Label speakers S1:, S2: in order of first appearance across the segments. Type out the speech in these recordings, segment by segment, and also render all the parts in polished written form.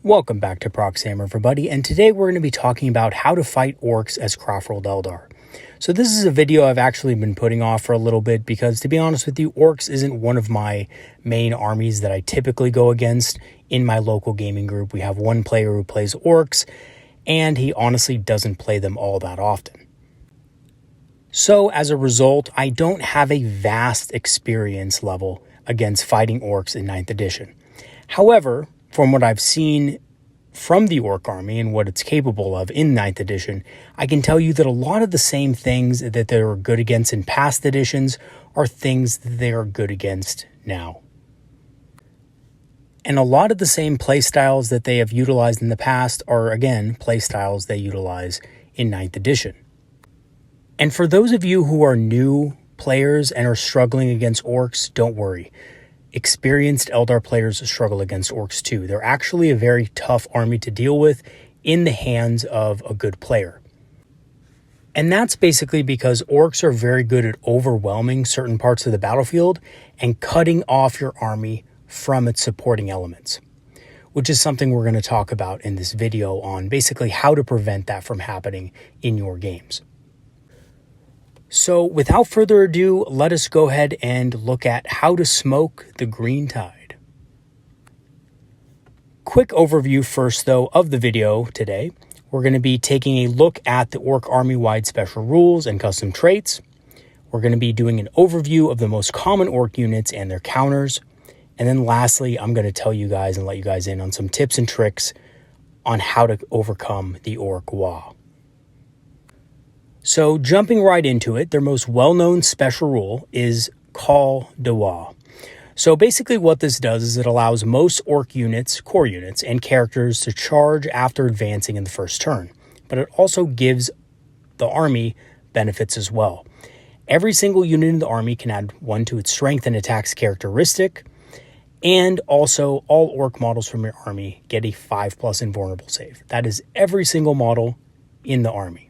S1: Welcome back to Proxhammer, everybody, and today we're going to be talking about how to fight orcs as Craftworld Eldar. So this is a video I've actually been putting off for a little bit because, to be honest with you, orcs isn't one of my main armies that I typically go against in my local gaming group. We have one player who plays orcs, and he honestly doesn't play them all that often. So as a result, I don't have a vast experience level against fighting orcs in 9th edition. However, from what I've seen from the Orc army and what it's capable of in 9th edition, I can tell you that a lot of the same things that they were good against in past editions are things that they are good against now. And a lot of the same playstyles that they have utilized in the past are, again, playstyles they utilize in 9th edition. And for those of you who are new players and are struggling against orcs, don't worry. Experienced Eldar players struggle against orcs too. They're actually a very tough army to deal with in the hands of a good player. And that's basically because orcs are very good at overwhelming certain parts of the battlefield and cutting off your army from its supporting elements, which is something we're going to talk about in this video on basically how to prevent that from happening in your games. So without further ado, let us go ahead and look at how to smoke the green tide. Quick overview first though of the video today. We're going to be taking a look at the Orc army-wide special rules and custom traits. We're going to be doing an overview of the most common Orc units and their counters. And then lastly, I'm going to tell you guys and let you guys in on some tips and tricks on how to overcome the Orc Wah. So jumping right into it, their most well-known special rule is Call de Wah. So basically what this does is it allows most Orc units, core units, and characters to charge after advancing in the first turn. But it also gives the army benefits as well. Every single unit in the army can add 1 to its strength and attacks characteristic. And also all Orc models from your army get a 5+ invulnerable save. That is every single model in the army.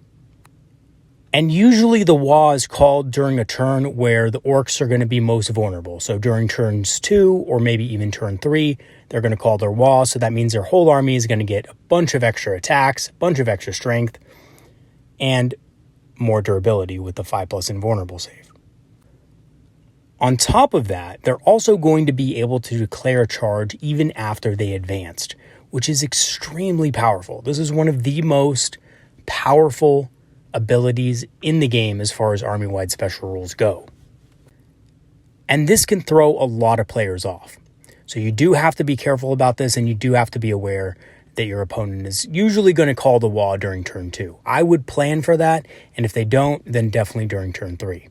S1: And usually the Wah is called during a turn where the orcs are going to be most vulnerable. So during turns 2 or maybe even turn 3, they're going to call their Wah. So that means their whole army is going to get a bunch of extra attacks, a bunch of extra strength, and more durability with the 5+ invulnerable save. On top of that, they're also going to be able to declare a charge even after they advanced, which is extremely powerful. This is one of the most powerful abilities in the game as far as army-wide special rules go. And this can throw a lot of players off. So you do have to be careful about this, and you do have to be aware that your opponent is usually going to call the Wah during turn 2. I would plan for that, and if they don't, then definitely during turn 3.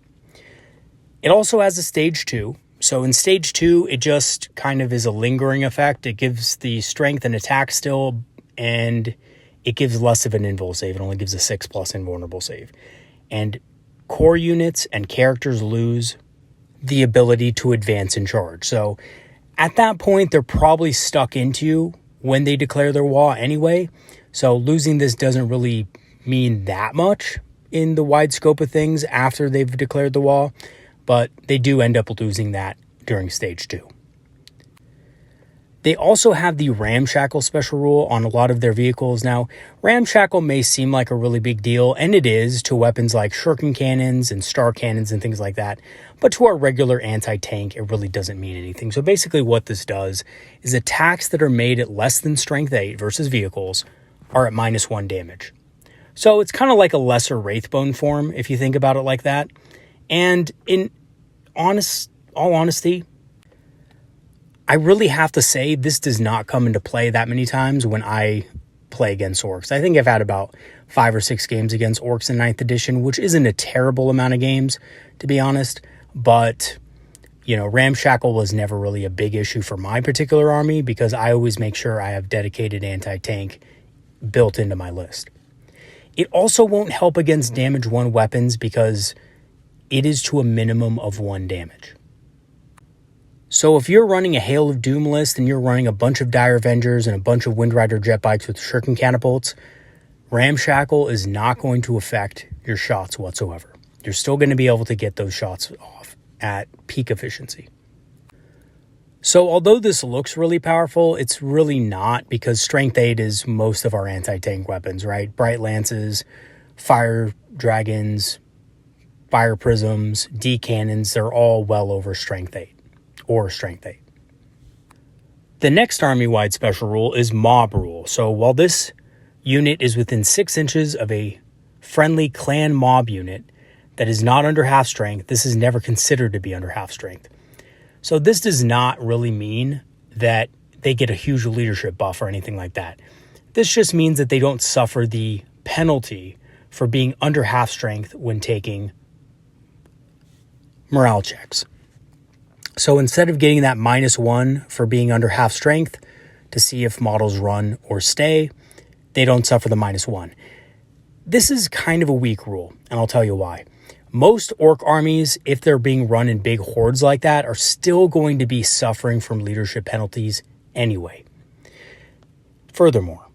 S1: It also has a stage 2. So in stage 2, it just kind of is a lingering effect. It gives the strength and attack still, and it gives less of an invul save. It only gives a 6+ invulnerable save. And core units and characters lose the ability to advance and charge. So at that point, they're probably stuck into you when they declare their Wah anyway. So losing this doesn't really mean that much in the wide scope of things after they've declared the Wah, but they do end up losing that during stage 2. They also have the Ramshackle special rule on a lot of their vehicles. Now, Ramshackle may seem like a really big deal, and it is to weapons like shuriken cannons and star cannons and things like that, but to our regular anti-tank, it really doesn't mean anything. So basically what this does is attacks that are made at less than strength 8 versus vehicles are at -1 damage. So it's kind of like a lesser Wraithbone form, if you think about it like that. And in all honesty, I really have to say this does not come into play that many times when I play against orcs. I think I've had about 5 or 6 games against orcs in 9th edition, which isn't a terrible amount of games, to be honest. But, you know, Ramshackle was never really a big issue for my particular army because I always make sure I have dedicated anti-tank built into my list. It also won't help against damage 1 weapons because it is to a minimum of 1 damage. So if you're running a Hail of Doom list and you're running a bunch of Dire Avengers and a bunch of Windrider jet bikes with shuriken catapults, Ramshackle is not going to affect your shots whatsoever. You're still going to be able to get those shots off at peak efficiency. So although this looks really powerful, it's really not, because Strength 8 is most of our anti-tank weapons, right? Bright Lances, Fire Dragons, Fire Prisms, D-Cannons, they're all well over Strength 8 or Strength 8. The next army-wide special rule is Mob Rule. So while this unit is within 6 inches of a friendly clan mob unit that is not under half strength, this is never considered to be under half strength. So this does not really mean that they get a huge leadership buff or anything like that. This just means that they don't suffer the penalty for being under half strength when taking morale checks. So instead of getting that -1 for being under half strength to see if models run or stay, they don't suffer the -1. This is kind of a weak rule, and I'll tell you why. Most orc armies, if they're being run in big hordes like that, are still going to be suffering from leadership penalties anyway. Furthermore,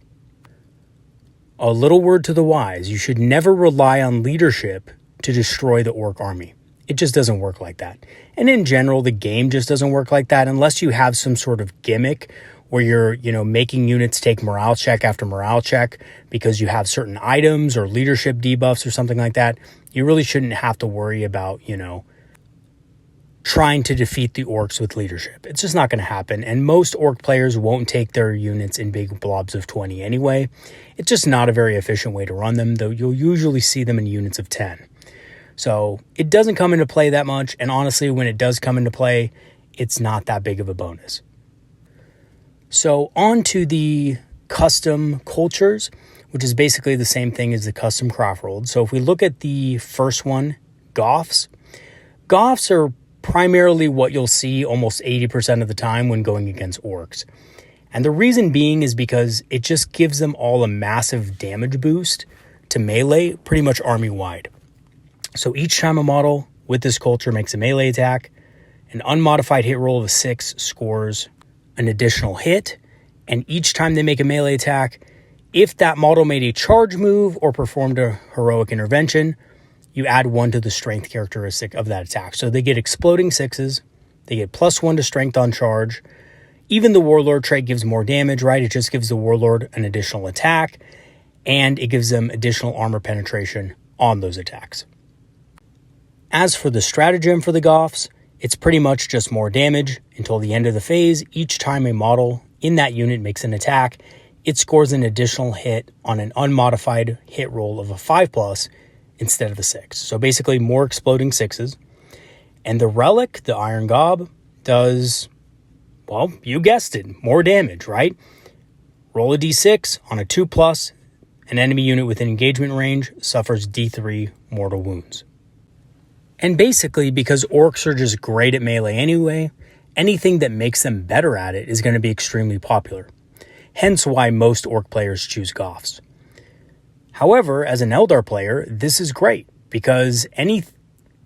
S1: a little word to the wise, you should never rely on leadership to destroy the orc army. It just doesn't work like that. And in general, the game just doesn't work like that unless you have some sort of gimmick where you're, making units take morale check after morale check because you have certain items or leadership debuffs or something like that. You really shouldn't have to worry about, trying to defeat the orcs with leadership. It's just not going to happen. And most orc players won't take their units in big blobs of 20 anyway. It's just not a very efficient way to run them, though you'll usually see them in units of 10. So it doesn't come into play that much. And honestly, when it does come into play, it's not that big of a bonus. So on to the custom cultures, which is basically the same thing as the custom Craftworld. So if we look at the first one, Goths are primarily what you'll see almost 80% of the time when going against Orcs. And the reason being is because it just gives them all a massive damage boost to melee pretty much army-wide. So each time a model with this culture makes a melee attack, an unmodified hit roll of a 6 scores an additional hit, and each time they make a melee attack, if that model made a charge move or performed a heroic intervention, you add 1 to the strength characteristic of that attack. So they get exploding 6s, they get +1 to strength on charge. Even the Warlord trait gives more damage, right? It just gives the Warlord an additional attack, and it gives them additional armor penetration on those attacks. As for the stratagem for the Goths, it's pretty much just more damage until the end of the phase. Each time a model in that unit makes an attack, it scores an additional hit on an unmodified hit roll of a 5+ instead of the 6. So basically more exploding 6s. And the relic, the Iron Gob, does, well, you guessed it, more damage, right? Roll a d6 on a 2+, an enemy unit within engagement range suffers d3 mortal wounds. And basically, because orcs are just great at melee anyway, anything that makes them better at it is going to be extremely popular. Hence why most orc players choose Goths. However, as an Eldar player, this is great because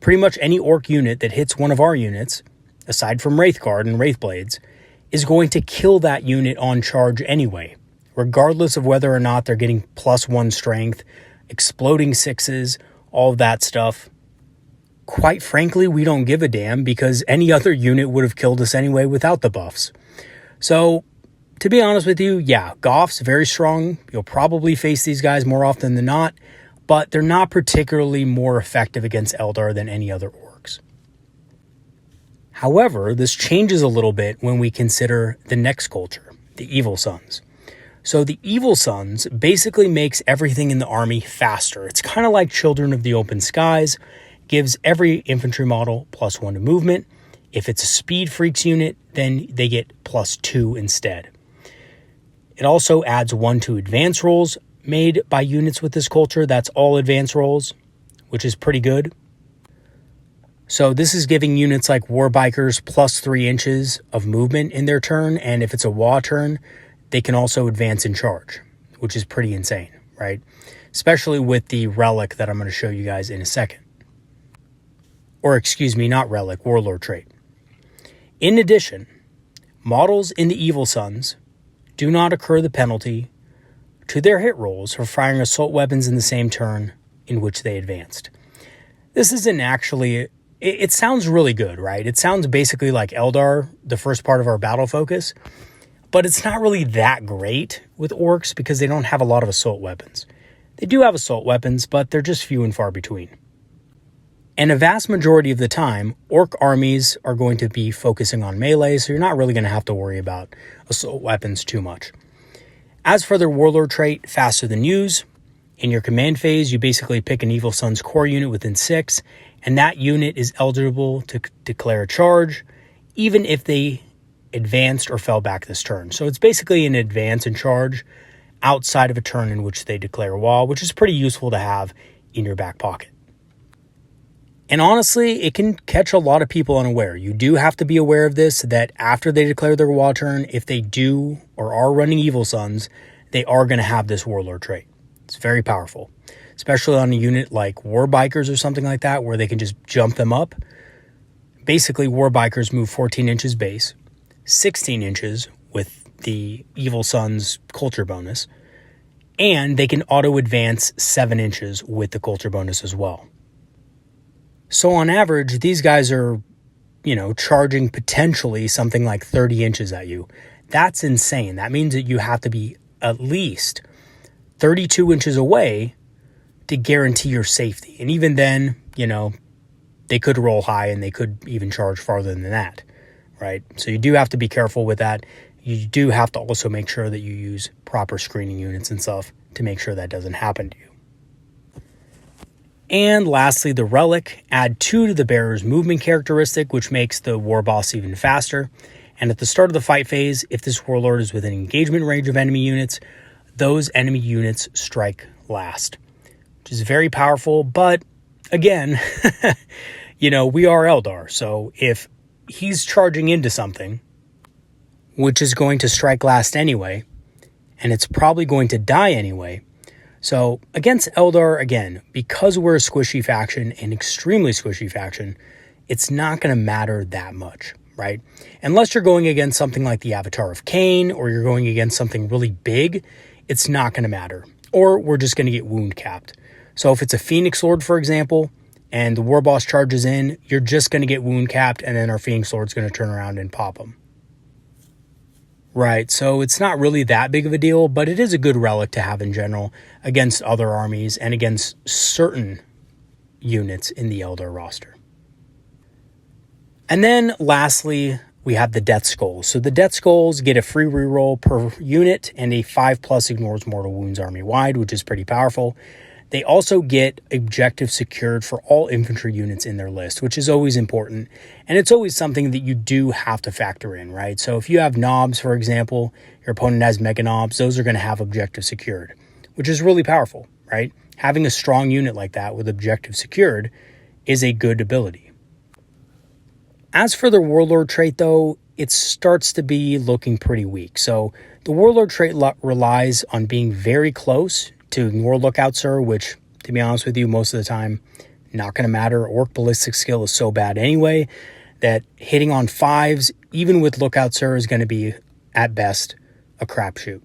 S1: pretty much any orc unit that hits one of our units, aside from Wraithguard and Wraithblades, is going to kill that unit on charge anyway, regardless of whether or not they're getting +1 strength, exploding 6s, all of that stuff. Quite frankly, we don't give a damn because any other unit would have killed us anyway without the buffs. So, to be honest with you, yeah, Goths, very strong. You'll probably face these guys more often than not, but they're not particularly more effective against Eldar than any other orcs. However, this changes a little bit when we consider the next culture, the Evil Sons. So the Evil Sons basically makes everything in the army faster. It's kind of like Children of the Open Skies, gives every infantry model +1 to movement. If it's a Speed Freaks unit, then they get +2 instead. It also adds 1 to advance rolls made by units with this culture. That's all advance rolls, which is pretty good. So this is giving units like Warbikers +3 inches of movement in their turn, and if it's a WA turn, they can also advance in charge, which is pretty insane, right? Especially with the relic that I'm going to show you guys in a second. Or excuse me, not relic, Warlord trait. In addition, models in the Evil Sons do not incur the penalty to their hit rolls for firing assault weapons in the same turn in which they advanced. This isn't actually it sounds really good, right? It sounds basically like Eldar, the first part of our battle focus, but it's not really that great with Orks because they don't have a lot of assault weapons. They do have assault weapons, but they're just few and far between. And a vast majority of the time, Ork armies are going to be focusing on melee, so you're not really going to have to worry about assault weapons too much. As for their Warlord trait, Faster Than Use, in your command phase, you basically pick an Evil Sun's core unit within 6, and that unit is eligible to declare a charge, even if they advanced or fell back this turn. So it's basically an advance and charge outside of a turn in which they declare a wall, which is pretty useful to have in your back pocket. And honestly, it can catch a lot of people unaware. You do have to be aware of this, that after they declare their wall turn, if they do or are running Evil Suns, they are going to have this Warlord trait. It's very powerful, especially on a unit like War Bikers or something like that, where they can just jump them up. Basically, War Bikers move 14 inches base, 16 inches with the Evil Sun's culture bonus, and they can auto-advance 7 inches with the culture bonus as well. So on average, these guys are, charging potentially something like 30 inches at you. That's insane. That means that you have to be at least 32 inches away to guarantee your safety. And even then, they could roll high and they could even charge farther than that, right? So you do have to be careful with that. You do have to also make sure that you use proper screening units and stuff to make sure that doesn't happen to you. And lastly, the Relic. Add 2 to the bearer's movement characteristic, which makes the war boss even faster. And at the start of the fight phase, if this warlord is within engagement range of enemy units, those enemy units strike last, which is very powerful. But again, we are Eldar. So if he's charging into something, which is going to strike last anyway, and it's probably going to die anyway. So against Eldar, again, because we're a squishy faction, an extremely squishy faction, it's not going to matter that much, right? Unless you're going against something like the Avatar of Cain, or you're going against something really big, it's not going to matter. Or we're just going to get wound capped. So if it's a Phoenix Lord, for example, and the war boss charges in, you're just going to get wound capped, and then our Phoenix Lord's going to turn around and pop them. Right, so it's not really that big of a deal, but it is a good relic to have in general against other armies and against certain units in the Eldar roster. And then lastly, we have the Death Skulls. So the Death Skulls get a free reroll per unit and a 5+ ignores mortal wounds army-wide, which is pretty powerful. They also get objective secured for all infantry units in their list, which is always important. And it's always something that you do have to factor in, right? So if you have knobs, for example, your opponent has mega knobs, those are going to have objective secured, which is really powerful, right? Having a strong unit like that with objective secured is a good ability. As for the Warlord trait, though, it starts to be looking pretty weak. So the Warlord trait relies on being very close to ignore Lookout Sir, which, to be honest with you, most of the time, not going to matter. Orc ballistic skill is so bad anyway that hitting on 5s, even with Lookout Sir, is going to be, at best, a crapshoot.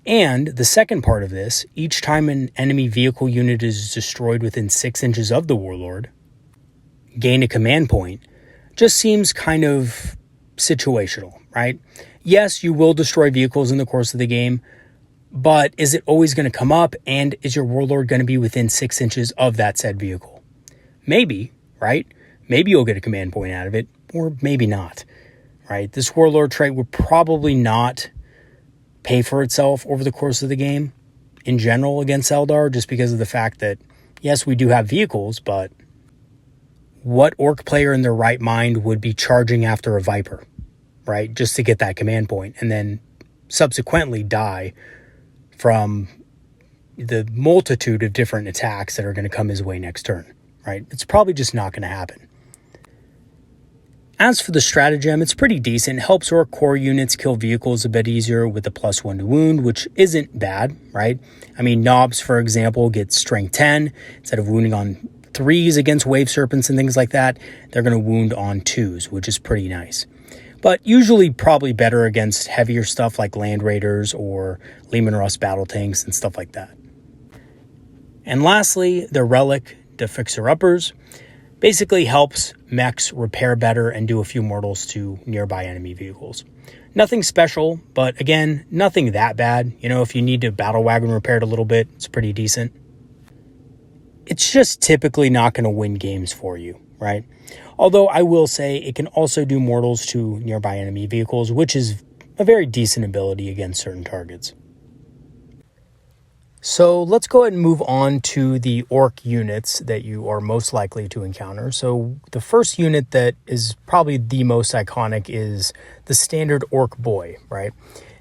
S1: And the second part of this, each time an enemy vehicle unit is destroyed within 6 inches of the Warlord, gain a command point, just seems kind of situational, right? Yes, you will destroy vehicles in the course of the game, but is it always going to come up, and is your Warlord going to be within 6 inches of that said vehicle? Maybe, right? Maybe you'll get a command point out of it, or maybe not, right? This Warlord trait would probably not pay for itself over the course of the game in general against Eldar, just because of the fact that, yes, we do have vehicles, but what Orc player in their right mind would be charging after a Viper, right? Just to get that command point, and then subsequently die from the multitude of different attacks that are going to come his way next turn, right? It's probably just not going to happen. As for the stratagem, it's pretty decent. It helps Orc core units kill vehicles a bit easier with a +1 to wound, which isn't bad, right? I mean, Knobs, for example, get strength 10. Instead of wounding on 3s against wave serpents and things like that, they're going to wound on 2s, which is pretty nice. But usually probably better against heavier stuff like Land Raiders or Leman Russ battle tanks and stuff like that. And lastly, the Relic, the Fixer-Uppers. Basically helps mechs repair better and do a few mortals to nearby enemy vehicles. Nothing special, but again, nothing that bad. If you need to battle wagon repaired a little bit, it's pretty decent. It's just typically not going to win games for you, right? Although I will say it can also do mortals to nearby enemy vehicles, which is a very decent ability against certain targets. So let's go ahead and move on to the orc units that you are most likely to encounter. So the first unit that is probably the most iconic is the standard orc boy, right?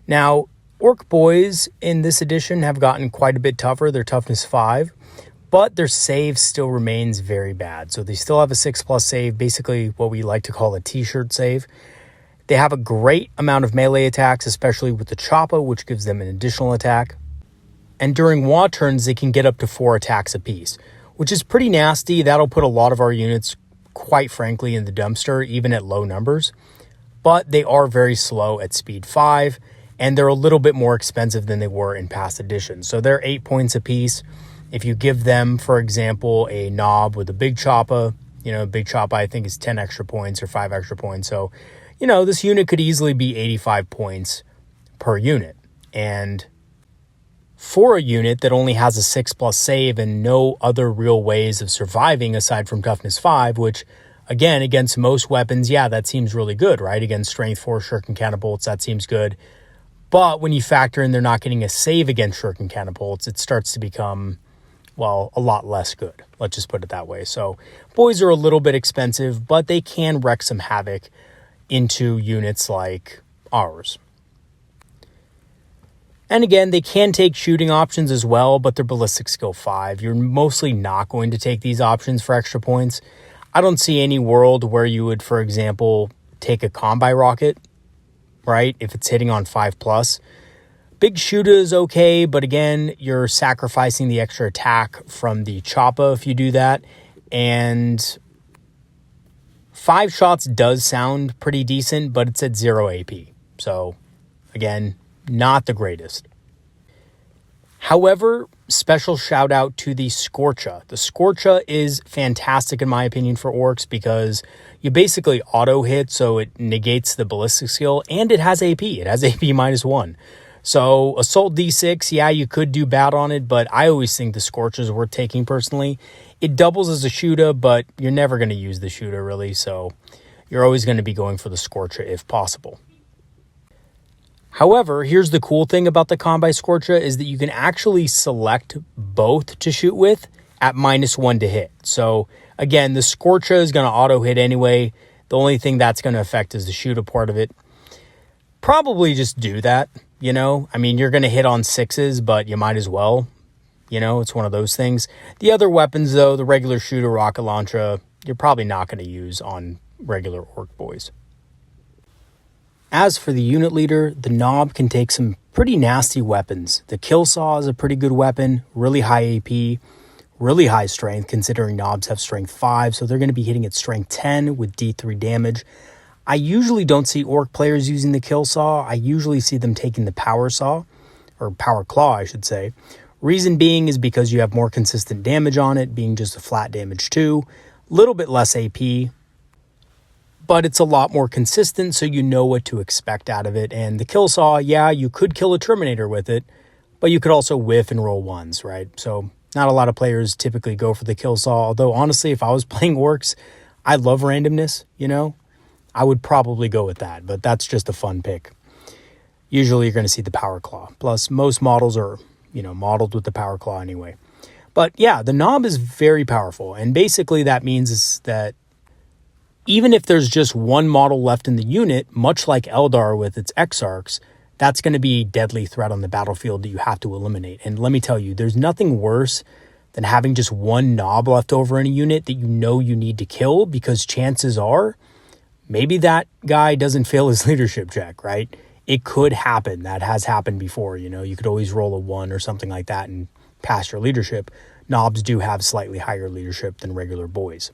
S1: Now, orc boys in this edition have gotten quite a bit tougher. They're toughness 5, but their save still remains very bad. So they still have a 6+ save, basically what we like to call a t-shirt save. They have a great amount of melee attacks, especially with the choppa, which gives them an additional attack. And during WA turns, they can get up to 4 attacks apiece, which is pretty nasty. That'll put a lot of our units, quite frankly, in the dumpster, even at low numbers. But they are very slow at speed 5, and they're a little bit more expensive than they were in past editions. So they're 8 points apiece. If you give them, for example, a knob with a big choppa, big choppa I think is 10 extra points or 5 extra points. So, this unit could easily be 85 points per unit. And for a unit that only has a 6+ save and no other real ways of surviving aside from toughness 5, which, again, against most weapons, yeah, that seems really good, right? Against strength 4 shuriken catapults, that seems good. But when you factor in they're not getting a save against shuriken catapults, it starts to become, well, a lot less good. Let's just put it that way. So boys are a little bit expensive, but they can wreak some havoc into units like ours. And again, they can take shooting options as well, but they're ballistic skill 5. You're mostly not going to take these options for extra points. I don't see any world where you would, for example, take a combi rocket, right? If it's hitting on 5+. Big shooter is okay, but again, you're sacrificing the extra attack from the choppa if you do that. And 5 shots does sound pretty decent, but it's at 0 AP. So again, not the greatest. However, special shout out to the Scorcha. The Scorcha is fantastic in my opinion for orcs because you basically auto hit, so it negates the ballistic skill, and it has AP. It has AP -1. So Assault D6, yeah, you could do bad on it, but I always think the Scorcha is worth taking personally. It doubles as a shooter, but you're never going to use the shooter really, so you're always going to be going for the Scorcha if possible. However, here's the cool thing about the Combi Scorcha is that you can actually select both to shoot with at -1 to hit. So again, the Scorcha is going to auto hit anyway. The only thing that's going to affect is the shooter part of it. Probably just do that, I mean, you're going to hit on 6s, but you might as well. It's one of those things. The other weapons, though, the regular shooter, rocket launcher, you're probably not going to use on regular orc boys. As for the unit leader, the knob can take some pretty nasty weapons. The kill saw is a pretty good weapon, really high AP, really high strength considering knobs have strength 5, so they're going to be hitting at strength 10 with D3 damage. I usually don't see orc players using the kill saw. I usually see them taking the power saw, or power claw I should say. Reason being is because you have more consistent damage on it, being just a flat damage 2, a little bit less AP, but it's a lot more consistent, so you know what to expect out of it. And the kill saw, yeah, you could kill a Terminator with it, but you could also whiff and roll 1s, right? So not a lot of players typically go for the kill saw, although honestly, if I was playing orcs, I love randomness, I would probably go with that, but that's just a fun pick. Usually you're going to see the power claw. Plus, most models are, modeled with the power claw anyway. But yeah, the knob is very powerful, and basically that means is that even if there's just one model left in the unit, much like Eldar with its Exarchs, that's going to be a deadly threat on the battlefield that you have to eliminate. And let me tell you, there's nothing worse than having just one knob left over in a unit that you need to kill, because chances are maybe that guy doesn't fail his leadership check, right? It could happen. That has happened before. You could always roll a 1 or something like that and pass your leadership. Knobs do have slightly higher leadership than regular boys.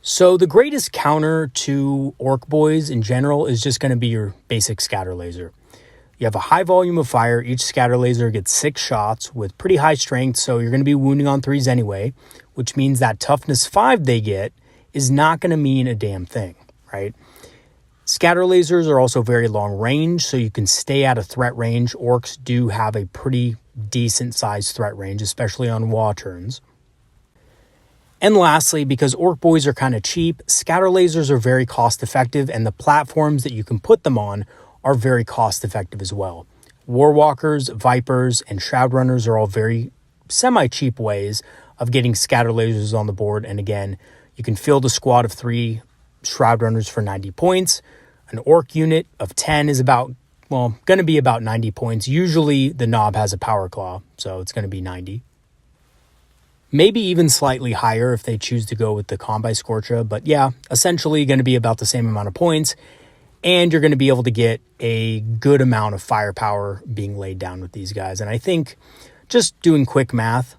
S1: So the greatest counter to orc boys in general is just going to be your basic scatter laser. You have a high volume of fire. Each scatter laser gets 6 shots with pretty high strength, so you're going to be wounding on 3s anyway, which means that toughness 5 they get is not going to mean a damn thing, right? Scatter lasers are also very long range, so you can stay out of threat range. Orks do have a pretty decent sized threat range, especially on WoW turns. And lastly, because Ork boys are kind of cheap, scatter lasers are very cost effective, and the platforms that you can put them on are very cost effective as well. Warwalkers, Vipers, and Shroud Runners are all very semi-cheap ways of getting scatter lasers on the board. And again, you can field a squad of 3 Shroud Runners for 90 points. An Ork unit of 10 is going to be about 90 points. Usually the Nob has a Power Claw, so it's going to be 90. Maybe even slightly higher if they choose to go with the Combi Scorcha, but yeah, essentially going to be about the same amount of points, and you're going to be able to get a good amount of firepower being laid down with these guys. And I think, just doing quick math,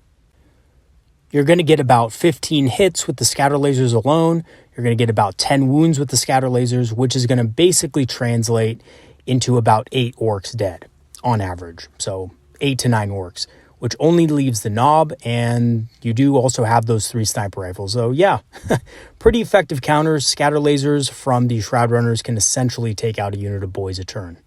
S1: you're going to get about 15 hits with the scatter lasers alone. You're going to get about 10 wounds with the scatter lasers, which is going to basically translate into about 8 Orks dead on average. So 8 to 9 Orks, which only leaves the Nob, and you do also have those 3 sniper rifles. So yeah, pretty effective counters. Scatter lasers from the Shroud Runners can essentially take out a unit of boys a turn.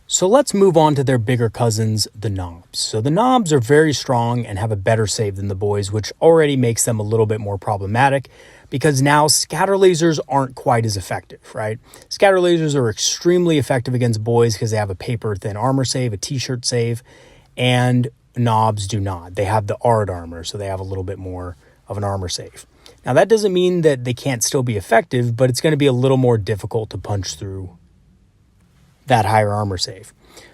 S1: So let's move on to their bigger cousins, the Nobs. So the Nobs are very strong and have a better save than the boys, which already makes them a little bit more problematic because now scatter lasers aren't quite as effective, right? Scatter lasers are extremely effective against boys because they have a paper thin armor save, a t-shirt save, and Nobs do not. They have the Ard armor, so they have a little bit more of an armor save. Now that doesn't mean that they can't still be effective, but it's going to be a little more difficult to punch through that higher armor save.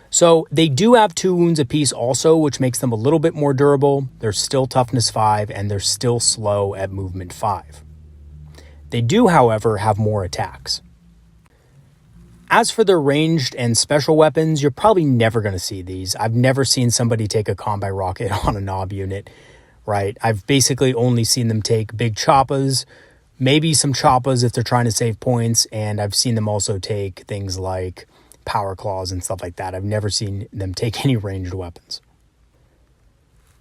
S1: So they do have 2 wounds apiece also, which makes them a little bit more durable. They're still toughness 5, and they're still slow at movement 5. They do, however, have more attacks. As for their ranged and special weapons, you're probably never going to see these. I've never seen somebody take a combi rocket on a Nob unit, right? I've basically only seen them take big choppas, maybe some choppas if they're trying to save points, and I've seen them also take things like Power Claws and stuff like that. I've never seen them take any ranged weapons.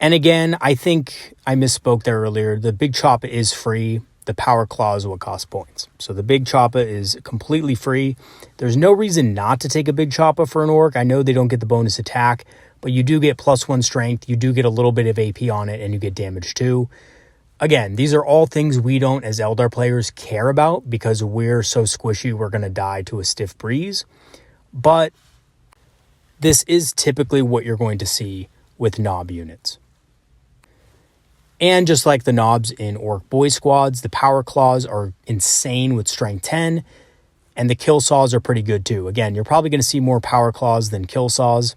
S1: And again, I think I misspoke there earlier. The big choppa is free. The Power Claw is what costs points. So the big choppa is completely free. There's no reason not to take a big choppa for an Ork. I know they don't get the bonus attack, but you do get +1 strength. You do get a little bit of AP on it, and you get damage too. Again, these are all things we don't, as Eldar players, care about because we're so squishy we're going to die to a stiff breeze. But this is typically what you're going to see with Nob units. And just like the Nobs in Ork boy squads, the Power Claws are insane with strength 10, and the Kill Saws are pretty good too. Again, you're probably going to see more Power Claws than Kill Saws,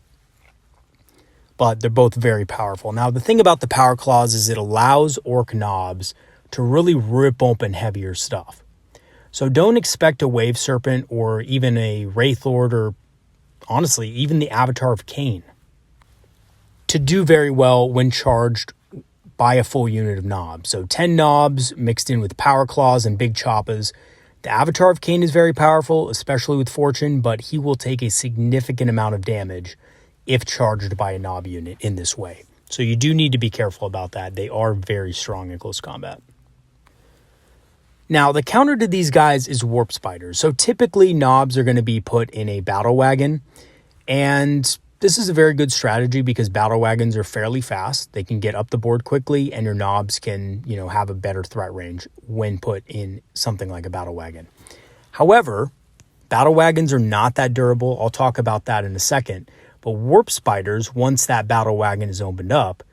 S1: but they're both very powerful. Now, the thing about the Power Claws is it allows Ork Nobs to really rip open heavier stuff. So don't expect a Wave Serpent or even a Wraith Lord or, honestly, even the Avatar of Cain to do very well when charged by a full unit of Nobs. So 10 Nobs mixed in with Power Claws and big choppas. The Avatar of Cain is very powerful, especially with Fortune, but he will take a significant amount of damage if charged by a Nob unit in this way. So you do need to be careful about that. They are very strong in close combat. Now, the counter to these guys is Warp Spiders. So typically, Nobs are going to be put in a battle wagon, and this is a very good strategy because battle wagons are fairly fast. They can get up the board quickly, and your Nobs can, have a better threat range when put in something like a battle wagon. However, battle wagons are not that durable. I'll talk about that in a second. But Warp Spiders, once that battle wagon is opened up,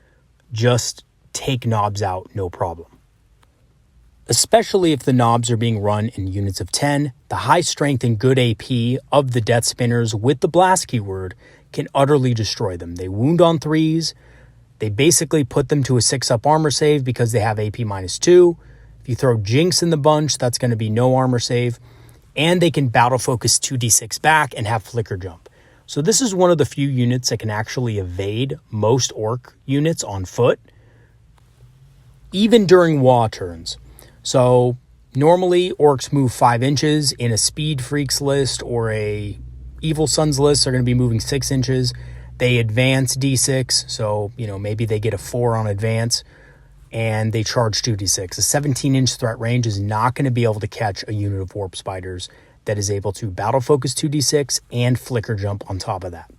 S1: just take Nobs out, no problem. Especially if the Nobs are being run in units of 10, the high strength and good AP of the Death Spinners with the Blast keyword can utterly destroy them. They wound on 3s. They basically put them to a 6-up armor save because they have AP -2. If you throw Jinx in the bunch, that's going to be no armor save. And they can battle focus 2d6 back and have flicker jump. So this is one of the few units that can actually evade most Ork units on foot, even during WoW turns. So normally Orks move 5 inches in a Speed Freaks list or a Evil Sun's lists are going to be moving 6 inches. They advance d6, so, maybe they get a 4 on advance, and they charge 2d6. A 17-inch threat range is not going to be able to catch a unit of Warp Spiders that is able to battle focus 2d6 and flicker jump on top of that.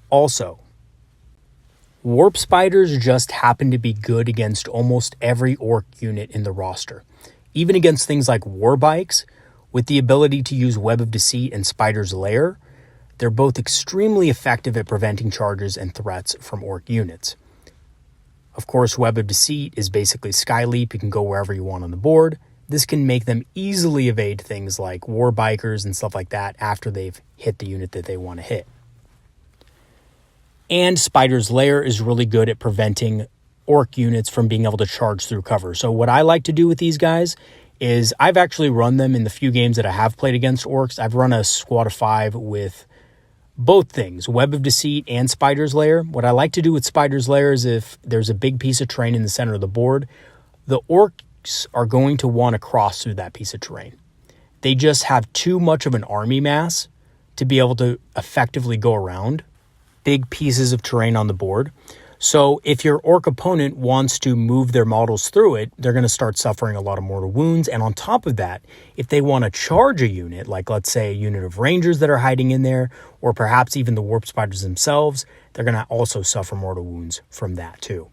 S1: Also, Warp Spiders just happen to be good against almost every Orc unit in the roster. Even against things like War Bikes, with the ability to use Web of Deceit and Spider's Lair, they're both extremely effective at preventing charges and threats from Orc units. Of course, Web of Deceit is basically Sky Leap. You can go wherever you want on the board. This can make them easily evade things like War Bikers and stuff like that after they've hit the unit that they want to hit. And Spider's Lair is really good at preventing Orc units from being able to charge through cover. So what I like to do with these guys is I've actually run them in the few games that I have played against Orcs. I've run a squad of 5 with both things, Web of Deceit and Spider's Lair. What I like to do with Spider's Lair is if there's a big piece of terrain in the center of the board, the Orcs are going to want to cross through that piece of terrain. They just have too much of an army mass to be able to effectively go around big pieces of terrain on the board. So if your Orc opponent wants to move their models through it, they're going to start suffering a lot of mortal wounds. And on top of that, if they want to charge a unit, like let's say a unit of Rangers that are hiding in there, or perhaps even the Warp Spiders themselves, they're going to also suffer mortal wounds from that too.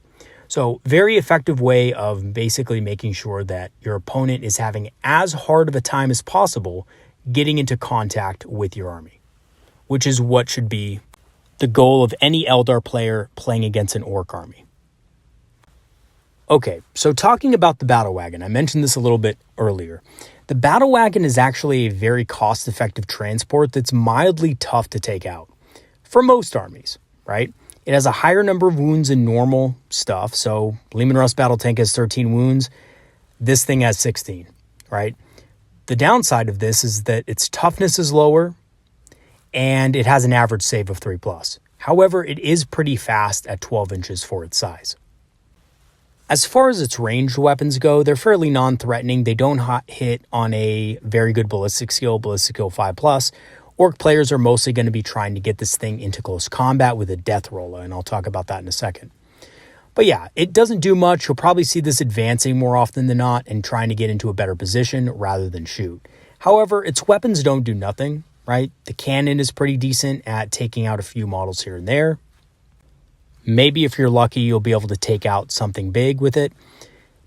S1: So very effective way of basically making sure that your opponent is having as hard of a time as possible getting into contact with your army, which is what should be the goal of any Eldar player playing against an Orc army. Okay, so talking about the Battle Wagon, I mentioned this a little bit earlier. The Battle Wagon is actually a very cost-effective transport that's mildly tough to take out for most armies, right? It has a higher number of wounds than normal stuff, so Leman Russ Battle Tank has 13 wounds. This thing has 16, right? The downside of this is that its toughness is lower, and it has an average save of 3+. However, it is pretty fast at 12 inches for its size. As far as its ranged weapons go, they're fairly non-threatening. They don't hit on a very good ballistic skill 5+. Orc players are mostly going to be trying to get this thing into close combat with a death roller, and I'll talk about that in a second. But yeah, it doesn't do much. You'll probably see this advancing more often than not and trying to get into a better position rather than shoot. However, its weapons don't do nothing. Right? The cannon is pretty decent at taking out a few models here and there. Maybe if you're lucky, you'll be able to take out something big with it.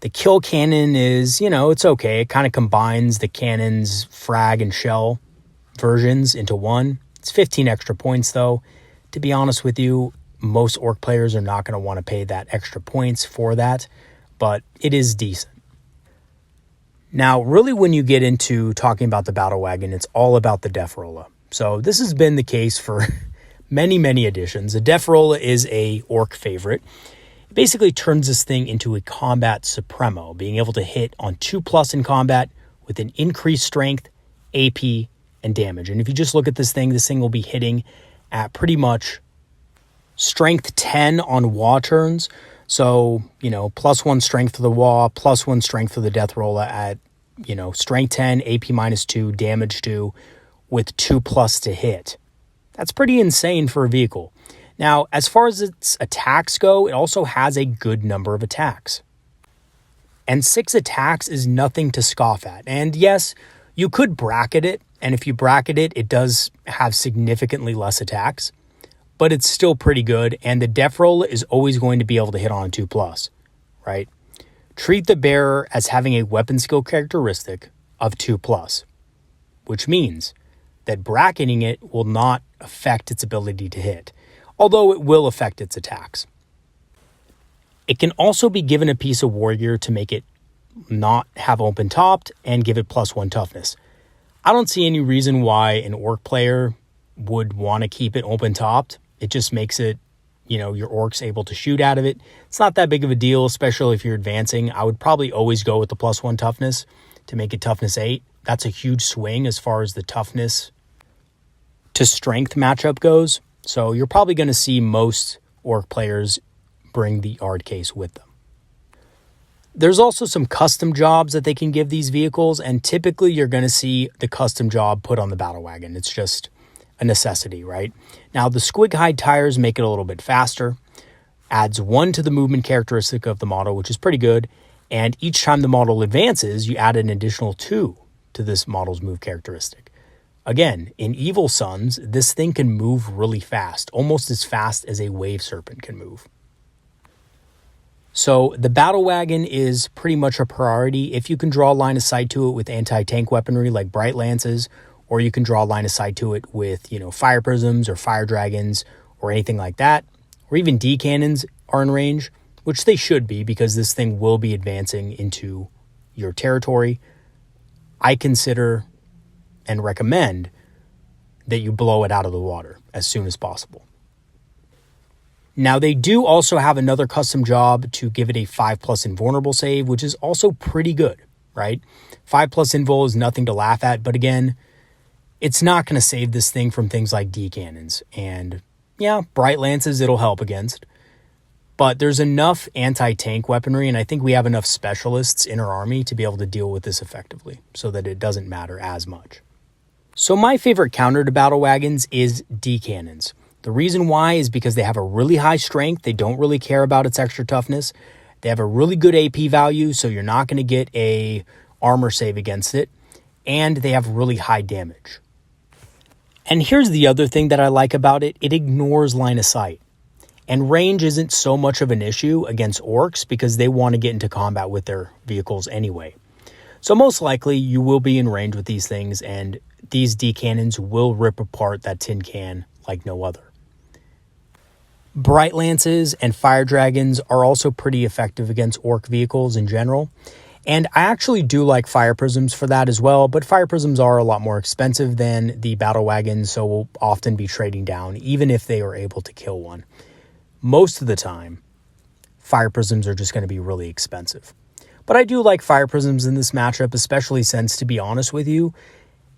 S1: The kill cannon is, it's okay. It kind of combines the cannon's frag and shell versions into one. It's 15 extra points though. To be honest with you, most Orc players are not going to want to pay that extra points for that, but it is decent. Now, really when you get into talking about the Battle Wagon, it's all about the Def Rolla. So this has been the case for many, many editions. The Def Rolla is a Orc favorite. It basically turns this thing into a combat supremo, being able to hit on 2+ in combat with an increased strength, AP, and damage. And if you just look at this thing will be hitting at pretty much strength 10 on Wa turns. So, +1 strength for the Wa, +1 strength for the Death Rolla at, strength 10, AP -2, damage 2, with 2+ to hit. That's pretty insane for a vehicle. Now, as far as its attacks go, it also has a good number of attacks. And 6 attacks is nothing to scoff at. And yes, you could bracket it, and if you bracket it, it does have significantly less attacks. But it's still pretty good, and the Def Rolla is always going to be able to hit on a 2+, right? Treat the bearer as having a weapon skill characteristic of 2+, which means that bracketing it will not affect its ability to hit, although it will affect its attacks. It can also be given a piece of war gear to make it not have open topped and give it +1 toughness. I don't see any reason why an Orc player would want to keep it open topped. It just makes it, your Orcs able to shoot out of it. It's not that big of a deal, especially if you're advancing. I would probably always go with the +1 toughness to make it toughness 8. That's a huge swing as far as the toughness to strength matchup goes. So you're probably going to see most Orc players bring the Ard case with them. There's also some custom jobs that they can give these vehicles, and typically you're going to see the custom job put on the Battle Wagon. It's just a necessity, right? Now, the squig hide tires make it a little bit faster, adds 1 to the movement characteristic of the model, which is pretty good. And each time the model advances, you add an additional 2 to this model's move characteristic. Again, in Evil Sons, this thing can move really fast, almost as fast as a wave serpent can move. So the battle wagon is pretty much a priority if you can draw a line of sight to it with anti-tank weaponry like bright lances, or you can draw a line of sight to it with, fire prisms or fire dragons or anything like that, or even D cannons are in range, which they should be because this thing will be advancing into your territory. I consider and recommend that you blow it out of the water as soon as possible. Now, they do also have another custom job to give it a 5+ invulnerable save, which is also pretty good, right? 5+ invul is nothing to laugh at, but again, it's not going to save this thing from things like D cannons. And yeah, bright lances it'll help against. But there's enough anti-tank weaponry, and I think we have enough specialists in our army to be able to deal with this effectively so that it doesn't matter as much. So my favorite counter to battle wagons is D cannons. The reason why is because they have a really high strength. They don't really care about its extra toughness. They have a really good AP value, so you're not going to get a armor save against it. And they have really high damage. And here's the other thing that I like about it. It ignores line of sight. And range isn't so much of an issue against orcs because they want to get into combat with their vehicles anyway. So most likely you will be in range with these things, and these D cannons will rip apart that tin can like no other. Bright lances and fire dragons are also pretty effective against orc vehicles in general. And I actually do like fire prisms for that as well, but fire prisms are a lot more expensive than the battle wagons, so we'll often be trading down, even if they are able to kill one. Most of the time, fire prisms are just going to be really expensive. But I do like fire prisms in this matchup, especially since, to be honest with you,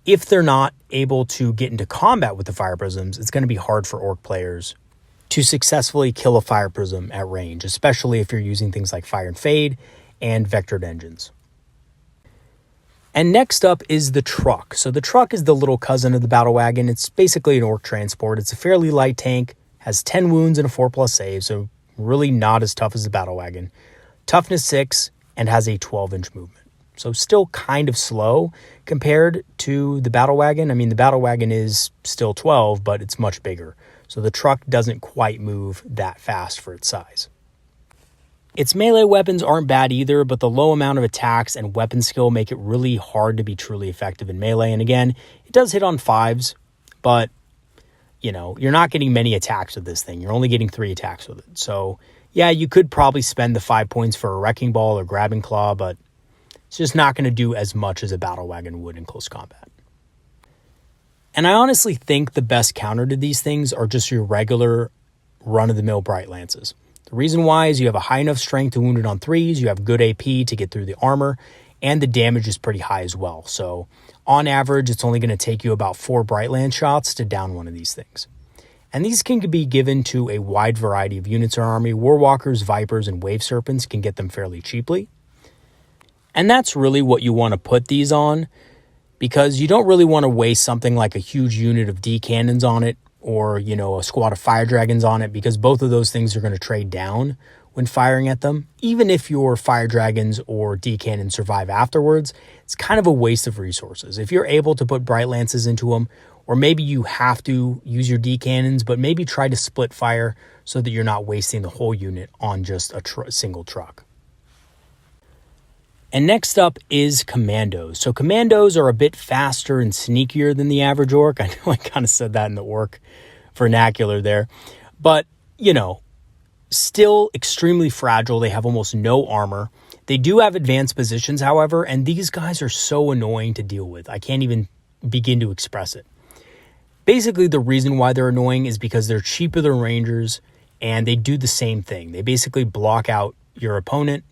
S1: if they're not able to get into combat with the fire prisms, it's going to be hard for orc players to successfully kill a fire prism at range, especially if you're using things like fire and fade and vectored engines. And next up is the truck. So the truck is the little cousin of the battle wagon. It's basically an orc transport. It's a fairly light tank, has 10 wounds and a 4+ save, so really not as tough as the battle wagon. Toughness 6 and has a 12-inch movement. So still kind of slow compared to the battle wagon. I mean, the battle wagon is still 12, but it's much bigger. So the truck doesn't quite move that fast for its size. Its melee weapons aren't bad either, but the low amount of attacks and weapon skill make it really hard to be truly effective in melee. And again, it does hit on 5s, but you're not getting many attacks with this thing. You're only getting 3 attacks with it. So yeah, you could probably spend the 5 points for a wrecking ball or grabbing claw, but it's just not going to do as much as a battle wagon would in close combat. And I honestly think the best counter to these things are just your regular run-of-the-mill bright lances. The reason why is you have a high enough strength to wound it on 3s, you have good AP to get through the armor, and the damage is pretty high as well. So on average, it's only going to take you about 4 bright lance shots to down one of these things. And these can be given to a wide variety of units in our army. Warwalkers, Vipers, and Wave Serpents can get them fairly cheaply. And that's really what you want to put these on, because you don't really want to waste something like a huge unit of D cannons on it or, a squad of fire dragons on it, because both of those things are going to trade down when firing at them. Even if your fire dragons or D cannons survive afterwards, it's kind of a waste of resources. If you're able to put bright lances into them, or maybe you have to use your D cannons, but maybe try to split fire so that you're not wasting the whole unit on just a single truck. And next up is commandos. So commandos are a bit faster and sneakier than the average orc. I know I kind of said that in the orc vernacular there. But, still extremely fragile. They have almost no armor. They do have advanced positions, however, and these guys are so annoying to deal with. I can't even begin to express it. Basically, the reason why they're annoying is because they're cheaper than rangers, and they do the same thing. They basically block out your opponent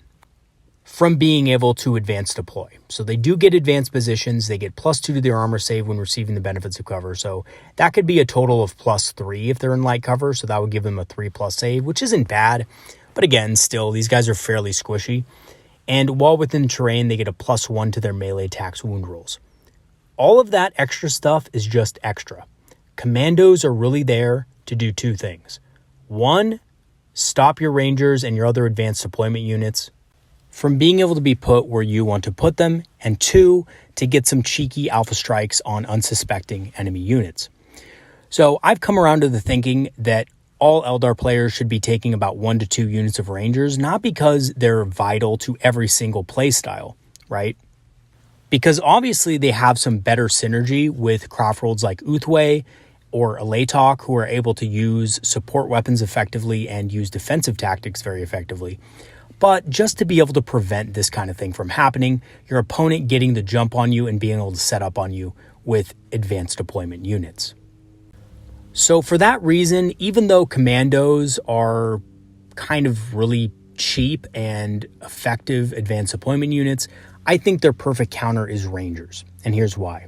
S1: from being able to advance deploy. So they do get advanced positions. They get +2 to their armor save when receiving the benefits of cover. So that could be a total of +3 if they're in light cover. So that would give them a 3+ save, which isn't bad. But again, still, these guys are fairly squishy. And while within terrain, they get a +1 to their melee attacks wound rolls. All of that extra stuff is just extra. commandos are really there to do two things. One, stop your rangers and your other advanced deployment units from being able to be put where you want to put them, and two, to get some cheeky alpha strikes on unsuspecting enemy units. So I've come around to the thinking that all Eldar players should be taking about 1 to 2 units of rangers, not because they're vital to every single playstyle, right? Because obviously they have some better synergy with Craftworlds like Uthway or Alatok, who are able to use support weapons effectively and use defensive tactics very effectively. But just to be able to prevent this kind of thing from happening, your opponent getting the jump on you and being able to set up on you with advanced deployment units. So for that reason, even though commandos are kind of really cheap and effective advanced deployment units, I think their perfect counter is rangers. And here's why.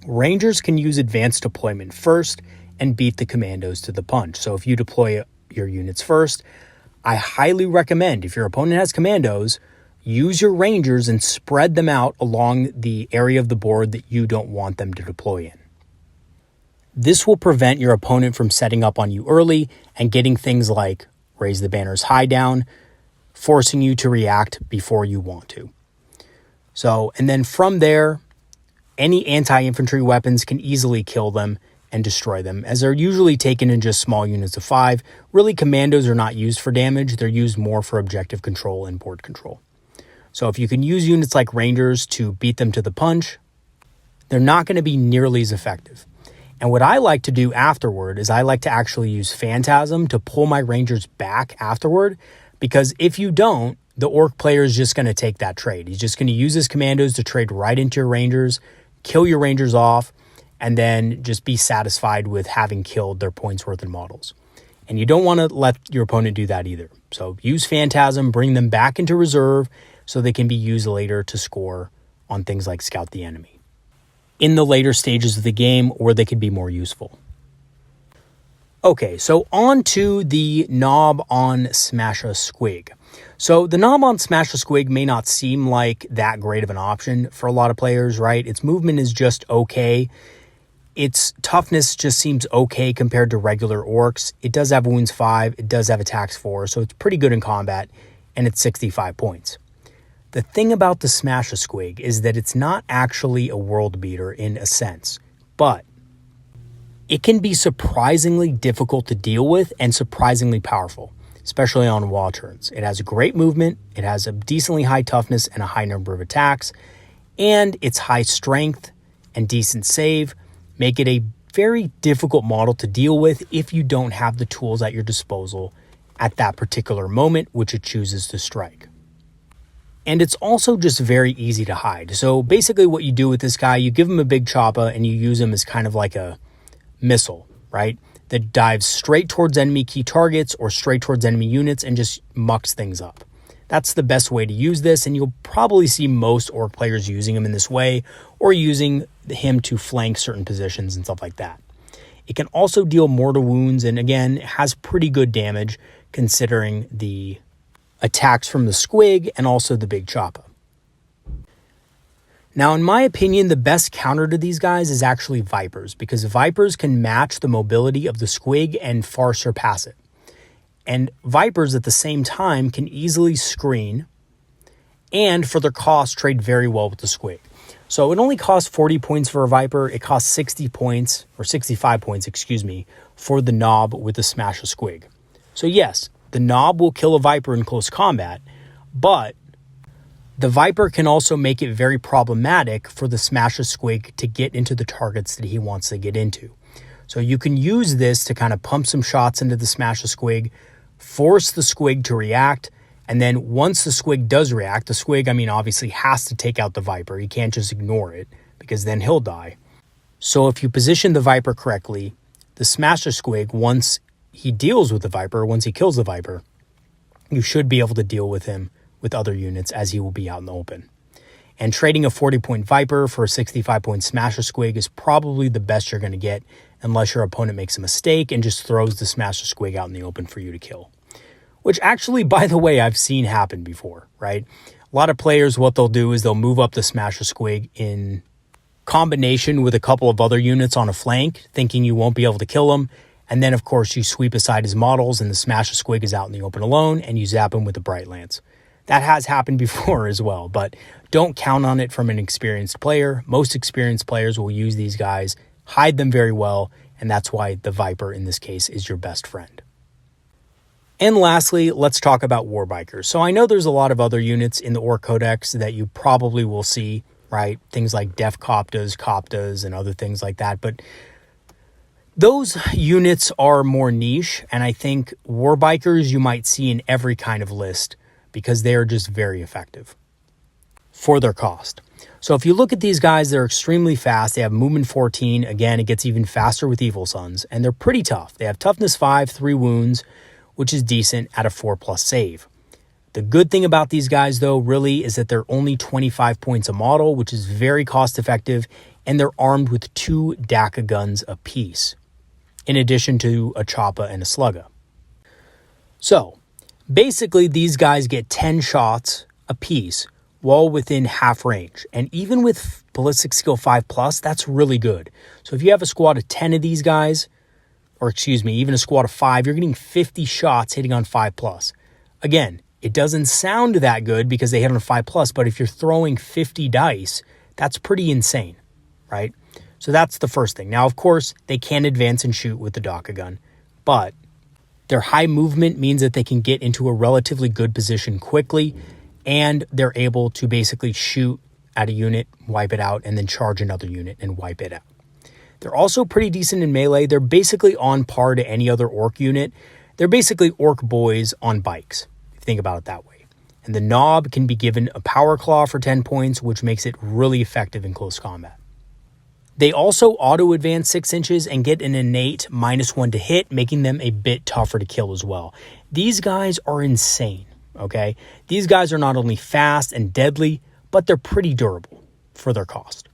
S1: Rangers can use advanced deployment first and beat the commandos to the punch. So if you deploy your units first, I highly recommend, if your opponent has commandos, use your rangers and spread them out along the area of the board that you don't want them to deploy in. This will prevent your opponent from setting up on you early and getting things like raise the banners high down, forcing you to react before you want to. So, and then from there, any anti-infantry weapons can easily kill them and destroy them, as they're usually taken in just small units of 5. Really, commandos are not used for damage. They're used more for objective control and board control. So if you can use units like rangers to beat them to the punch, they're not going to be nearly as effective. And what I like to do afterward is I like to actually use Phantasm to pull my rangers back afterward, because if you don't, the Orc player is just going to take that trade. He's just going to use his commandos to trade right into your rangers, kill your rangers off, and then just be satisfied with having killed their points worth in models. And you don't want to let your opponent do that either. So use Phantasm, bring them back into reserve so they can be used later to score on things like Scout the Enemy in the later stages of the game, where they could be more useful. Okay, so on to the knob on Smash a Squig. So the knob on Smash a Squig may not seem like that great of an option for a lot of players, right? Its movement is just okay. Its toughness just seems okay compared to regular Orks. It does have wounds 5, it does have attacks 4, so it's pretty good in combat, and it's 65 points. The thing about the Smash a Squig is that it's not actually a world beater in a sense, but it can be surprisingly difficult to deal with and surprisingly powerful, especially on wall turns. It has great movement, it has a decently high toughness and a high number of attacks, and its high strength and decent save make it a very difficult model to deal with if you don't have the tools at your disposal at that particular moment which it chooses to strike. And it's also just very easy to hide. So basically what you do with this guy, you give him a big choppa and you use him as kind of like a missile, right? That dives straight towards enemy key targets or straight towards enemy units and just mucks things up. That's the best way to use this, and you'll probably see most Orc players using him in this way, or using him to flank certain positions and stuff like that. It can also deal mortal wounds, and again, it has pretty good damage considering the attacks from the Squig and also the big choppa. Now, in my opinion, the best counter to these guys is actually Vipers, because Vipers can match the mobility of the Squig and far surpass it. And Vipers at the same time can easily screen and for their cost trade very well with the Squig. So it only costs 40 points for a Viper. It costs 60 points, or 65 points, for the knob with the Smash a Squig. So yes, the knob will kill a Viper in close combat, but the Viper can also make it very problematic for the Smash a Squig to get into the targets that he wants to get into. So you can use this to kind of pump some shots into the Smash a Squig, force the Squig to react, and then once the Squig does react, the Squig, obviously has to take out the Viper. He can't just ignore it, because then he'll die. So if you position the Viper correctly, the Smash a Squig, once he deals with the Viper, once he kills the Viper, you should be able to deal with him with other units as he will be out in the open. And trading a 40-point Viper for a 65-point Smash a Squig is probably the best you're going to get, unless your opponent makes a mistake and just throws the Smash a Squig out in the open for you to kill. Which actually, by the way, I've seen happen before, right? A lot of players, what they'll do is they'll move up the Smash a Squig in combination with a couple of other units on a flank, thinking you won't be able to kill them. And then, of course, you sweep aside his models and the Smash a Squig is out in the open alone, and you zap him with the Bright Lance. That has happened before as well, but don't count on it from an experienced player. Most experienced players will use these guys, hide them very well, and that's why the Viper in this case is your best friend. And lastly, let's talk about Warbikers. So I know there's a lot of other units in the Ork Codex that you probably will see, right? Things like Def Koptas, and other things like that, but those units are more niche, and I think Warbikers you might see in every kind of list because they are just very effective for their cost. So if you look at these guys, they're extremely fast. They have movement 14. Again, it gets even faster with Evil Sons, and they're pretty tough. They have toughness 5, 3 wounds, which is decent at a 4+ save. The good thing about these guys, though, really is that they're only 25 points a model, which is very cost effective, and they're armed with 2 Daka guns apiece, in addition to a Choppa and a Slugga. So, basically, these guys get 10 shots apiece while within half range. And even with Ballistic Skill 5+, that's really good. So if you have a squad of 10 of these guys, or excuse me, even a squad of 5, you're getting 50 shots hitting on 5+. Again, it doesn't sound that good because they hit on 5+, but if you're throwing 50 dice, that's pretty insane, right? So that's the first thing. Now, of course, they can advance and shoot with the Daka gun, but their high movement means that they can get into a relatively good position quickly, and they're able to basically shoot at a unit, wipe it out, and then charge another unit and wipe it out. They're also pretty decent in melee. They're basically on par to any other Ork unit. They're basically Ork boys on bikes, if you think about it that way. And the Knob can be given a Power Claw for 10 points, which makes it really effective in close combat. They also auto-advance 6 inches and get an innate -1 to hit, making them a bit tougher to kill as well. These guys are insane, okay? These guys are not only fast and deadly, but they're pretty durable for their cost.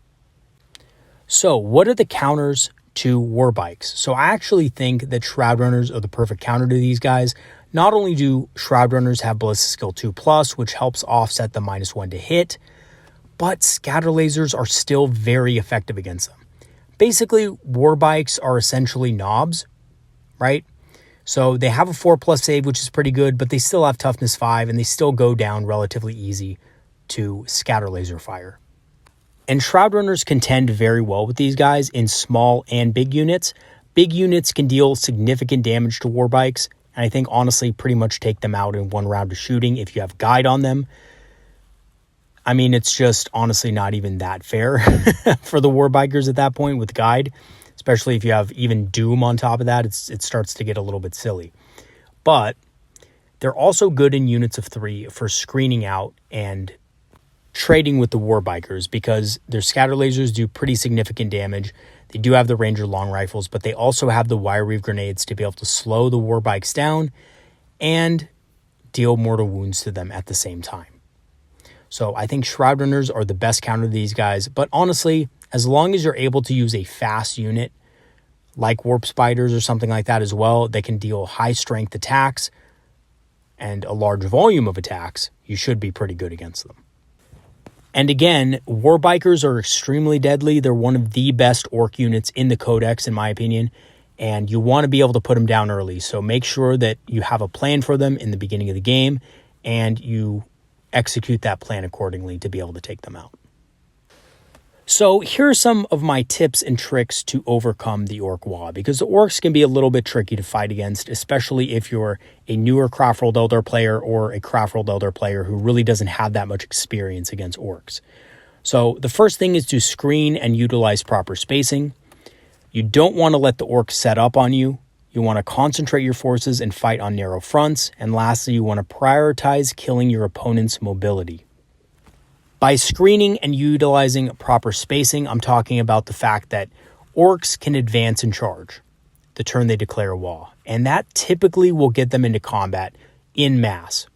S1: So what are the counters to Warbikes? So I actually think that Shroud Runners are the perfect counter to these guys. Not only do Shroud Runners have Ballistic Skill 2+, which helps offset the -1 to hit, but scatter lasers are still very effective against them. Basically, Warbikes are essentially knobs, right? So they have a 4+ save, which is pretty good, but they still have toughness 5, and they still go down relatively easy to scatter laser fire. And Shroud Runners contend very well with these guys in small and big units. Big units can deal significant damage to Warbikes, and I think honestly pretty much take them out in one round of shooting if you have guide on them. I mean, it's just honestly not even that fair for the Warbikers at that point with guide, especially if you have even Doom on top of that. It starts to get a little bit silly. But they're also good in units of 3 for screening out and trading with the Warbikers because their scatter lasers do pretty significant damage. They do have the Ranger long rifles, but they also have the wire weave grenades to be able to slow the Warbikes down and deal mortal wounds to them at the same time. So I think Shroud Runners are the best counter to these guys. But honestly, as long as you're able to use a fast unit like Warp Spiders or something like that as well, they can deal high strength attacks and a large volume of attacks, you should be pretty good against them. And again, Warbikers are extremely deadly. They're one of the best Ork units in the Codex, in my opinion. And you want to be able to put them down early. So make sure that you have a plan for them in the beginning of the game and you execute that plan accordingly to be able to take them out. So here are some of my tips and tricks to overcome the Ork Wall, because the Orks can be a little bit tricky to fight against, especially if you're a newer Craftworld Eldar player or a Craftworld Eldar player who really doesn't have that much experience against Orks. So the first thing is to screen and utilize proper spacing. You don't want to let the Orks set up on you. You want to concentrate your forces and fight on narrow fronts. And lastly, you want to prioritize killing your opponent's mobility. By screening and utilizing proper spacing, I'm talking about the fact that Orks can advance and charge the turn they declare a wall. And that typically will get them into combat in mass.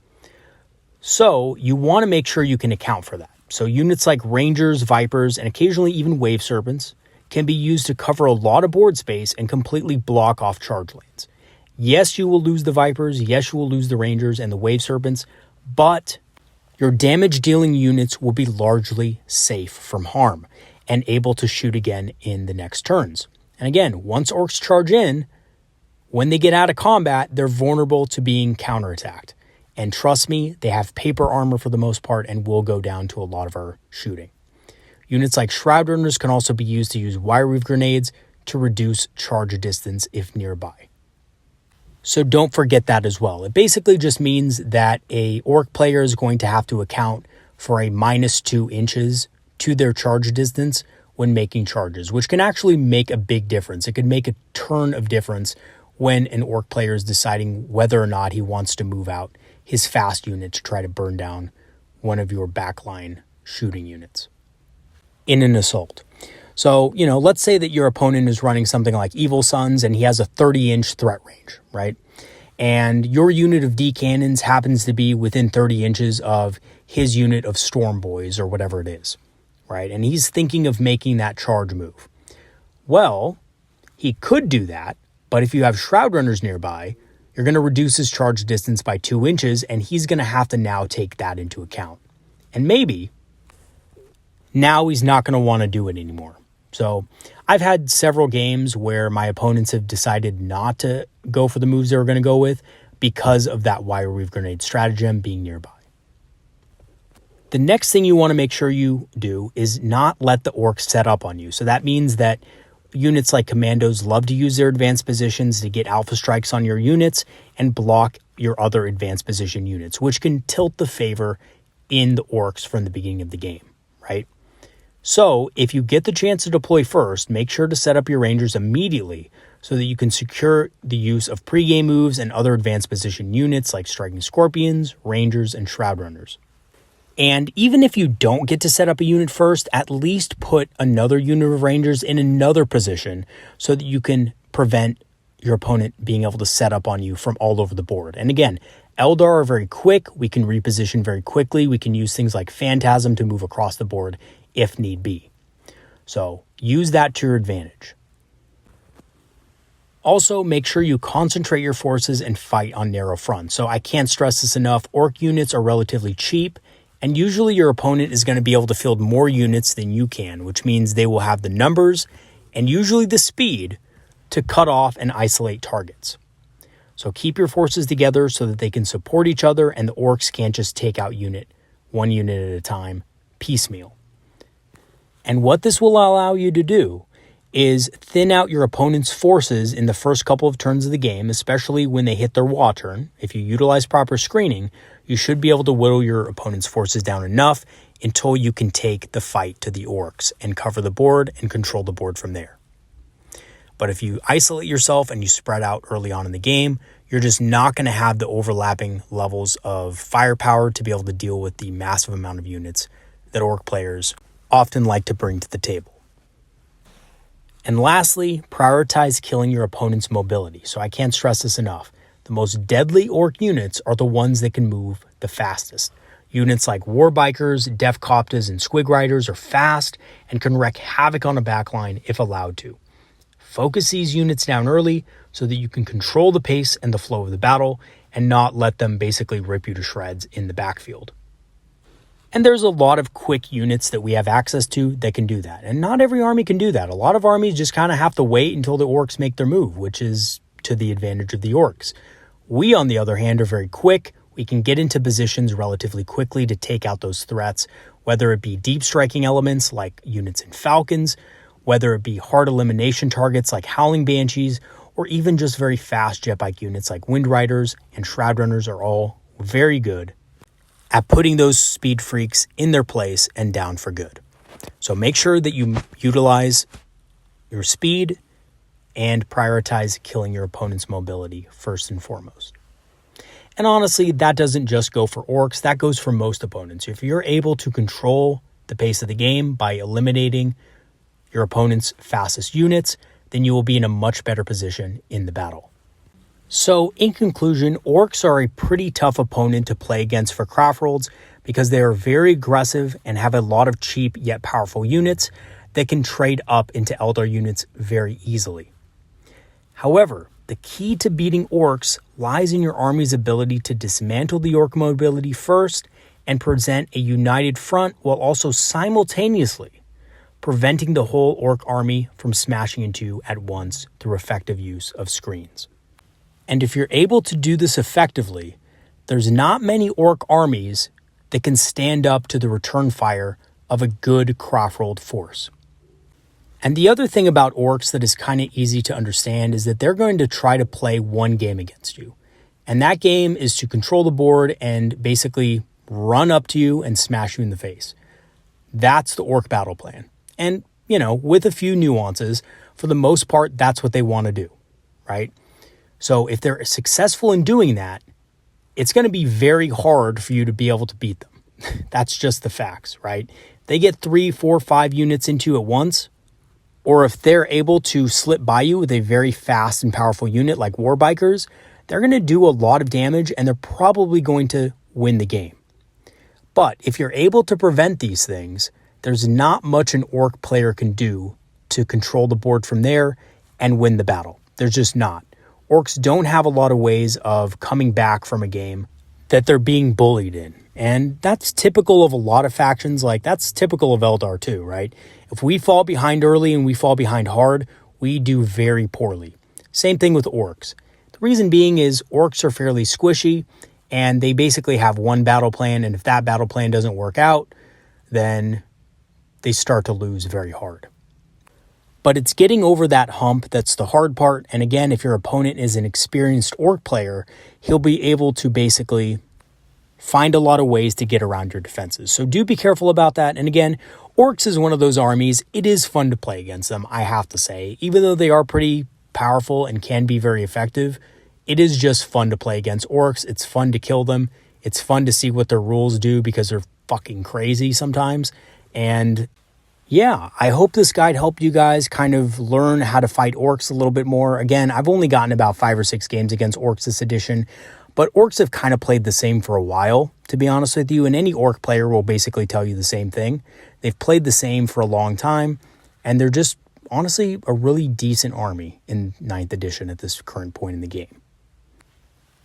S1: So you want to make sure you can account for that. So units like Rangers, Vipers, and occasionally even Wave Serpents can be used to cover a lot of board space and completely block off charge lanes. Yes, you will lose the Vipers. Yes, you will lose the Rangers and the Wave Serpents, but your damage dealing units will be largely safe from harm. and able to shoot again in the next turns. And again, once Orks charge in, when they get out of combat, they're vulnerable to being counterattacked. And trust me, they have paper armor for the most part and will go down to a lot of our shooting. Units like Shroud Runners can also be used to use Wire Weave Grenades to reduce charge distance if nearby. So don't forget that as well. It basically just means that a Orc player is going to have to account for a -2 inches to their charge distance when making charges, which can actually make a big difference. It could make a turn of difference when an Orc player is deciding whether or not he wants to move out his fast unit to try to burn down one of your backline shooting units in an assault. So, let's say that your opponent is running something like Evil Sons and he has a 30-inch threat range, right? And your unit of D cannons happens to be within 30 inches of his unit of Storm Boys or whatever it is, right? And he's thinking of making that charge move. Well, he could do that, but if you have Shroud Runners nearby, you're going to reduce his charge distance by 2 inches, and he's going to have to now take that into account. And maybe now he's not going to want to do it anymore. So I've had several games where my opponents have decided not to go for the moves they were going to go with because of that Wire Weave Grenade stratagem being nearby. The next thing you want to make sure you do is not let the Orcs set up on you. So that means that units like Commandos love to use their advanced positions to get alpha strikes on your units and block your other advanced position units, which can tilt the favor in the Orcs from the beginning of the game, right? So if you get the chance to deploy first, make sure to set up your Rangers immediately so that you can secure the use of pregame moves and other advanced position units like Striking Scorpions, Rangers, and Shroud Runners. And even if you don't get to set up a unit first, at least put another unit of Rangers in another position so that you can prevent your opponent being able to set up on you from all over the board. And again, Eldar are very quick. We can reposition very quickly. We can use things like Phantasm to move across the board if need be. So use that to your advantage. Also, make sure you concentrate your forces and fight on narrow fronts. So I can't stress this enough. Orc units are relatively cheap, and usually your opponent is going to be able to field more units than you can, which means they will have the numbers and usually the speed to cut off and isolate targets. So keep your forces together so that they can support each other and the Orcs can't just take out one unit at a time, piecemeal. And what this will allow you to do is thin out your opponent's forces in the first couple of turns of the game, especially when they hit their Wa turn. If you utilize proper screening, you should be able to whittle your opponent's forces down enough until you can take the fight to the Orcs and cover the board and control the board from there. But if you isolate yourself and you spread out early on in the game, you're just not going to have the overlapping levels of firepower to be able to deal with the massive amount of units that Orc players often like to bring to the table. And lastly, prioritize killing your opponent's mobility. So I can't stress this enough. The most deadly Orc units are the ones that can move the fastest. Units like Warbikers, Def Coptas, and Squig Riders are fast and can wreak havoc on a backline if allowed to. Focus these units down early so that you can control the pace and the flow of the battle and not let them basically rip you to shreds in the backfield. And there's a lot of quick units that we have access to that can do that. And not every army can do that. A lot of armies just kind of have to wait until the Orcs make their move, which is to the advantage of the Orcs. We, on the other hand, are very quick. We can get into positions relatively quickly to take out those threats, whether it be deep striking elements like units in Falcons, whether it be hard elimination targets like Howling Banshees, or even just very fast jetbike units like Wind Riders and Shroud Runners are all very good at putting those speed freaks in their place and down for good. So make sure that you utilize your speed and prioritize killing your opponent's mobility first and foremost. And honestly, that doesn't just go for Orcs, that goes for most opponents. If you're able to control the pace of the game by eliminating your opponent's fastest units, then you will be in a much better position in the battle. So in conclusion, Orcs are a pretty tough opponent to play against for Craftworlds because they are very aggressive and have a lot of cheap yet powerful units that can trade up into Eldar units very easily. However, the key to beating Orcs lies in your army's ability to dismantle the Orc mobility first and present a united front while also simultaneously preventing the whole orc army from smashing into you at once through effective use of screens. And if you're able to do this effectively, there's not many orc armies that can stand up to the return fire of a good Craftworld force. And the other thing about orcs that is kind of easy to understand is that they're going to try to play one game against you. And that game is to control the board and basically run up to you and smash you in the face. That's the orc battle plan. And, with a few nuances, for the most part, that's what they want to do, right? So if they're successful in doing that, it's going to be very hard for you to be able to beat them. That's just the facts, right? They get 3, 4, 5 units into you at once, or if they're able to slip by you with a very fast and powerful unit like war bikers, they're going to do a lot of damage and they're probably going to win the game. But if you're able to prevent these things, there's not much an orc player can do to control the board from there and win the battle. There's just not. Orcs don't have a lot of ways of coming back from a game that they're being bullied in. And that's typical of a lot of factions. That's typical of Eldar too, right? If we fall behind early and we fall behind hard, we do very poorly. Same thing with orcs. The reason being is orcs are fairly squishy and they basically have one battle plan. And if that battle plan doesn't work out, then they start to lose very hard. But it's getting over that hump that's the hard part. And again, if your opponent is an experienced orc player, he'll be able to basically find a lot of ways to get around your defenses. So do be careful about that. And again, orcs is one of those armies. It is fun to play against them, I have to say. Even though they are pretty powerful and can be very effective, it is just fun to play against orcs. It's fun to kill them. It's fun to see what their rules do because they're fucking crazy sometimes. And yeah, I hope this guide helped you guys kind of learn how to fight orcs a little bit more. Again, I've only gotten about 5 or 6 games against orcs this edition, but orcs have kind of played the same for a while, to be honest with you, and any orc player will basically tell you the same thing. They've played the same for a long time, and they're just, honestly, a really decent army in 9th edition at this current point in the game.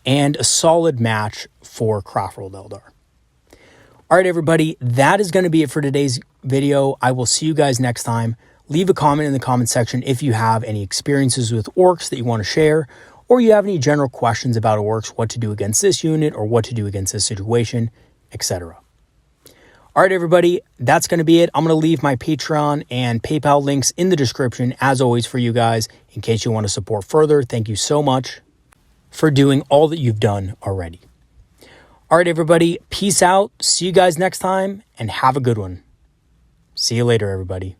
S1: And a solid match for Craftworld Eldar. All right, everybody, that is going to be it for today's video. I will see you guys next time. Leave a comment in the comment section if you have any experiences with orcs that you want to share, or you have any general questions about orcs, what to do against this unit, or what to do against this situation, etc. All right, everybody, that's going to be it. I'm going to leave my Patreon and PayPal links in the description, as always, for you guys, in case you want to support further. Thank you so much for doing all that you've done already. All right, everybody, peace out. See you guys next time, and have a good one. See you later, everybody.